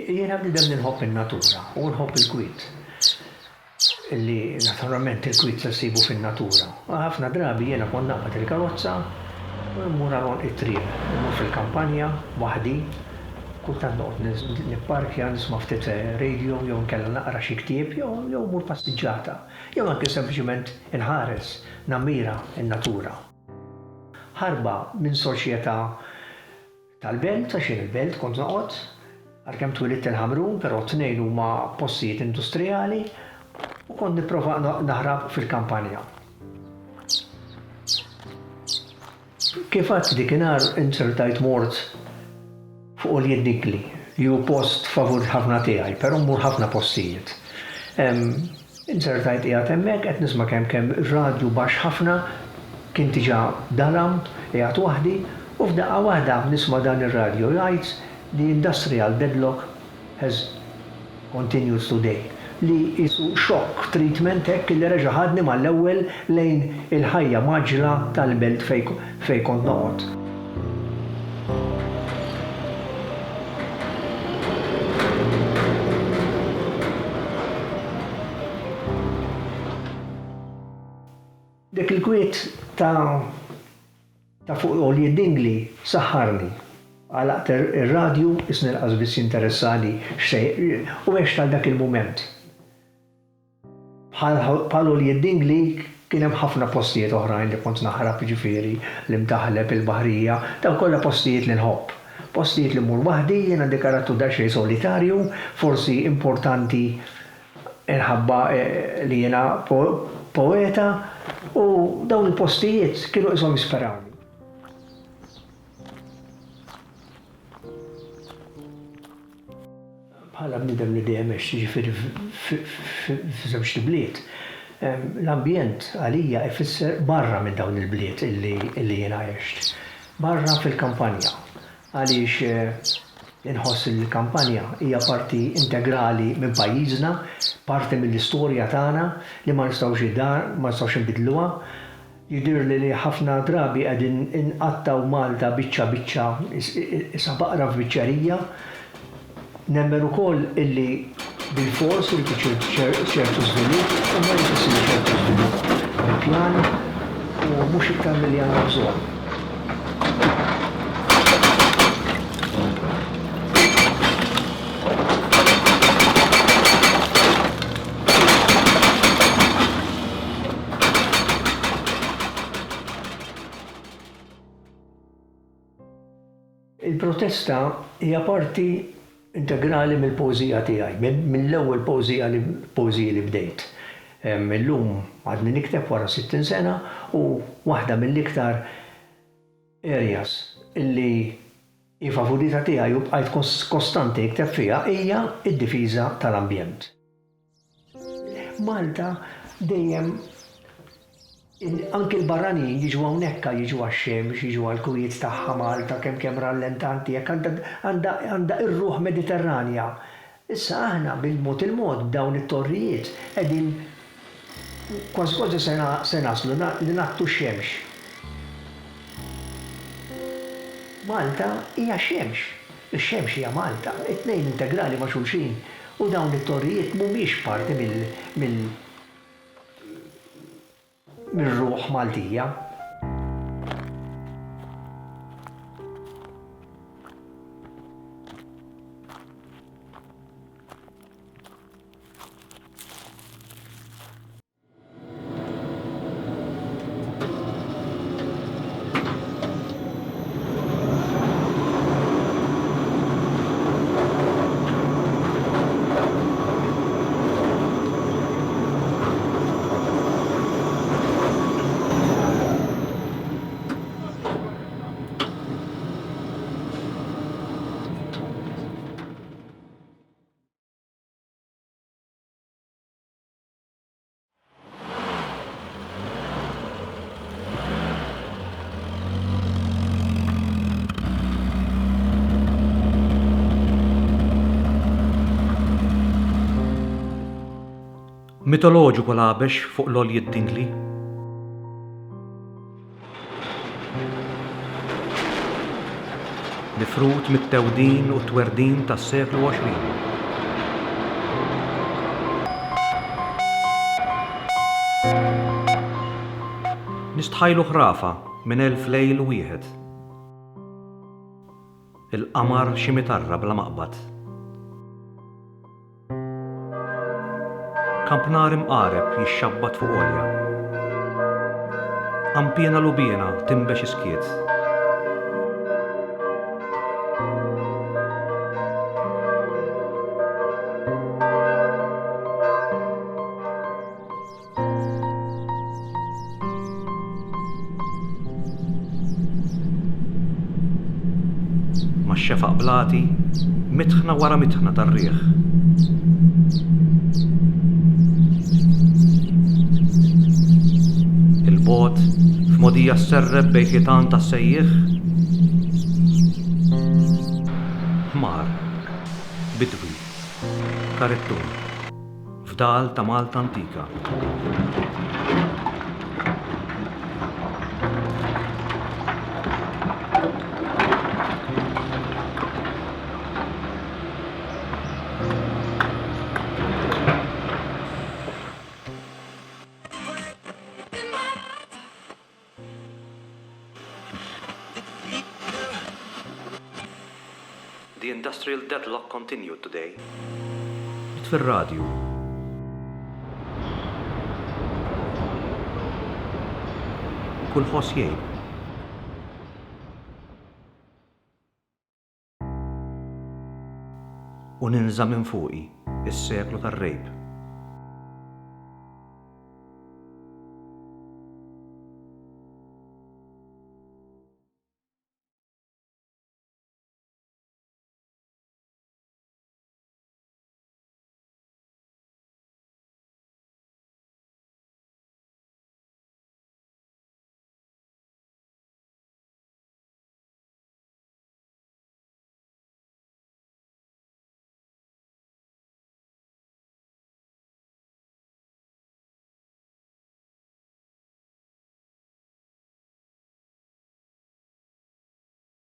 Jiena bnidem nħobb in-natura u nħobb il-kwiet. Illi naturalment il-kwiet se ssibu fin-natura. Ħafna drabi jiena kont naqbad il-karozza u mmur għalon it-triq, mmur fil-kampanja waħdi, kultant noqgħod nipparkja nisma' ftit radio jew nkella naqra xi ktieb jew mmur pastiġġata. Jew anke sempliċement inħares nammira n-natura. Ħarba minn soċjetà tal-belt, għax il-belt kont noqgħod, għalkemm twilit il-Ħamrun, però tnejn huma postijiet industrijali u kont nipprova naħrab fil-kampanja. Kif għadt dikinhar insertajt mort fuq Oljed Dingli, li hu post favur ħafna tiegħi, però mmur ħafna postijiet. Insertajt qiegħed hemmhekk qed nisma' kemm radju baxx ħafna, kien diġà dalam qiegħed waħdi u f'daqqa waħda nisma' dan ir-radju jgħid the industrial deadlock has continued today. Li jisu shock treatment hekk li reġa' ħadni mal-ewwel lejn il-ħajja maġla tal-belt fejn kont noqgħod. Dik il-kwiet ta' fuq Oljed Dingli saħħarni. Għalaqt ir-radju isni l-qasbis interessani u għex tal dak il-mument. Bħal Oljed Dingli kien hemm ħafna postijiet oħrajn li kont naħrab ġifieri l-imtaħleb il-baħrija, dawn kollha postijiet li nħobb. Postijiet li mmur waħdi jiena dekarattu daqsxejn solitarju, forsi importanti inħabba li jiena poeta u dawn il-postijiet kienu qishom jisperawni. Bħala bnidem li dejjem ġifieri f'żewġ bliet. L-ambjent għalija ifisser barra minn dawn il-bliet illi jiena għext. Barra fil-kampanja. Għaliex inħoss il-kampanja hija parti integrali minn pajjiżna, parti mill-istorja tagħna li ma nistgħux inbidluha. Jidhirli li ħafna drabi qegħdin inqattaw Malta biċċa biċċa isa baqra f'biċċerija. Nemmen ukoll illi bil-fors li ċertu żvilupp u ma jfisser ċertu żvilupp bil-pjan u mhux iktar milli għandna bżonn. Il-protesta hija parti integrali mill-pożija tiegħi, mill-ewwel pożija li bdejt. Illum għadni nikteb wara 60 sena u waħda mill-iktar areas illi favorita tiegħi u bqajt kostanti nikteb fiha hija d-difiża tal-ambjent. Malta dejjem anke l-barranin jiġu hawnhekk jiġu għax-xemx, jiġu għall-kwiet tagħha Malta kemm rallentanti jekk għandha ir-ruħ Mediterranja. Issa aħna bil-mod il-mod dawn it-torrijiet qegħdin kważi se naslu li nagħtu x-xemx. Malta hija xemx. Ix-xemx hija Malta, it-tnejn integrali ma' xulxin u dawn it-torrijiet mhumiex parti mill-ruħ Maltija. Mitoloġiku l-għabex fuq l-Oljed Dingli. mifrut mit-tewdin u twerdin tas-seklu 20. Nistħajlu ħrafa minn 1000 lejl u wieħed. Il-qamar xi mitarra bla maqbad. Kampnar imqareb jixxabbat fuq għolja. Ampjena lubjena timbex iskiet. Max-xefaq blati, mitħna wara mitħna tar-rieħ. Il-bot f'modija sserreb bejn ħitan tas-sejjieħ. Ħmar, bidwi, karettun, fdal ta' Malta antika. The industrial deadlock continued today. It fir-radju. Kull ħoss jgħid. U ninża minn fuqi is-seklu tar-rejb.